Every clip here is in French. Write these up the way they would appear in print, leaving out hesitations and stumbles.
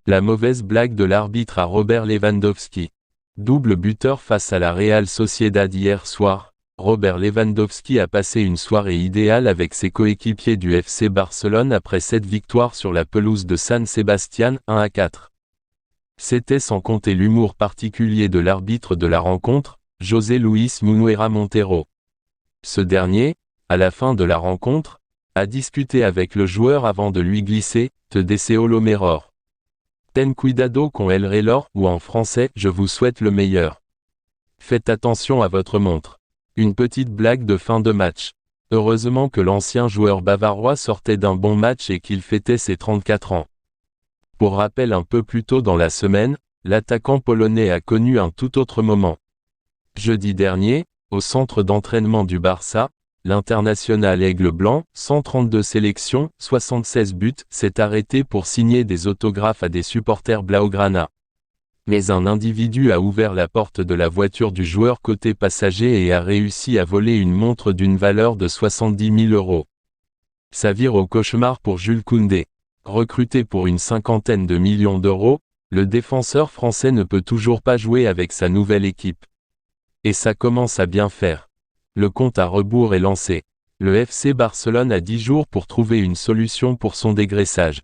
La mauvaise blague de l'arbitre à Robert Lewandowski. Double buteur face à la Real Sociedad hier soir, Robert Lewandowski a passé une soirée idéale avec ses coéquipiers du FC Barcelone après cette victoire sur la pelouse de San Sebastián 1-4. C'était sans compter l'humour particulier de l'arbitre de la rencontre, José Luis Munuera Montero. Ce dernier, à la fin de la rencontre, a discuté avec le joueur avant de lui glisser « Te deseo lo mejor. Ten cuidado con el reloj » ou en français « Je vous souhaite le meilleur. Faites attention à votre montre. » Une petite blague de fin de match. Heureusement que l'ancien joueur bavarois sortait d'un bon match et qu'il fêtait ses 34 ans. Pour rappel, un peu plus tôt dans la semaine, l'attaquant polonais a connu un tout autre moment. Jeudi dernier, au centre d'entraînement du Barça, l'international aigle blanc, 132 sélections, 76 buts, s'est arrêté pour signer des autographes à des supporters blaugrana. Mais un individu a ouvert la porte de la voiture du joueur côté passager et a réussi à voler une montre d'une valeur de 70 000 €. Ça vire au cauchemar pour Jules Koundé. Recruté pour une 50aine de millions d'euros, le défenseur français ne peut toujours pas jouer avec sa nouvelle équipe. Et ça commence à bien faire. Le compte à rebours est lancé. Le FC Barcelone a 10 jours pour trouver une solution pour son dégraissage.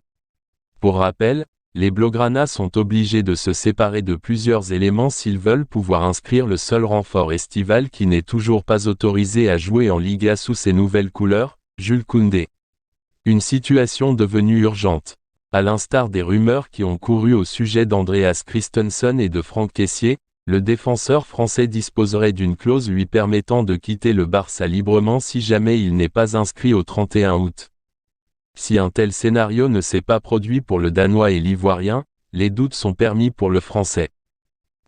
Pour rappel, les Blaugrana sont obligés de se séparer de plusieurs éléments s'ils veulent pouvoir inscrire le seul renfort estival qui n'est toujours pas autorisé à jouer en Liga sous ses nouvelles couleurs, Jules Koundé. Une situation devenue urgente. À l'instar des rumeurs qui ont couru au sujet d'Andreas Christensen et de Franck Kessié, le défenseur français disposerait d'une clause lui permettant de quitter le Barça librement si jamais il n'est pas inscrit au 31 août. Si un tel scénario ne s'est pas produit pour le Danois et l'Ivoirien, les doutes sont permis pour le Français.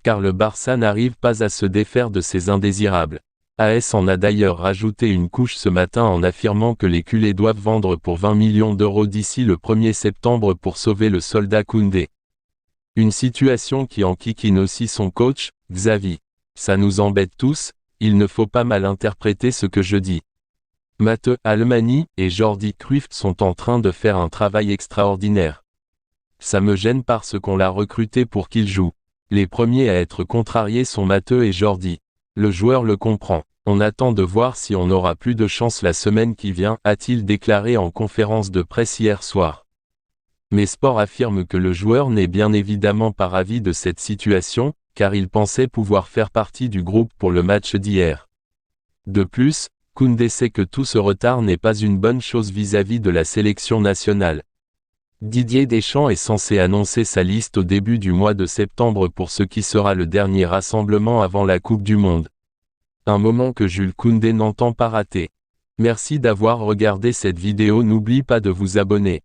Car le Barça n'arrive pas à se défaire de ses indésirables. AS en a d'ailleurs rajouté une couche ce matin en affirmant que les culés doivent vendre pour 20 millions d'euros d'ici le 1er septembre pour sauver le soldat Koundé. Une situation qui enquiquine aussi son coach, Xavi. Ça nous embête tous, il ne faut pas mal interpréter ce que je dis. Matteo Almani et Jordi Cruyff sont en train de faire un travail extraordinaire. Ça me gêne parce qu'on l'a recruté pour qu'il joue. Les premiers à être contrariés sont Matteo et Jordi. Le joueur le comprend. On attend de voir si on aura plus de chance la semaine qui vient, a-t-il déclaré en conférence de presse hier soir. Mais Sport affirme que le joueur n'est bien évidemment pas ravi de cette situation, car il pensait pouvoir faire partie du groupe pour le match d'hier. De plus, Koundé sait que tout ce retard n'est pas une bonne chose vis-à-vis de la sélection nationale. Didier Deschamps est censé annoncer sa liste au début du mois de septembre pour ce qui sera le dernier rassemblement avant la Coupe du Monde. Un moment que Jules Koundé n'entend pas rater. Merci d'avoir regardé cette vidéo, n'oublie pas de vous abonner.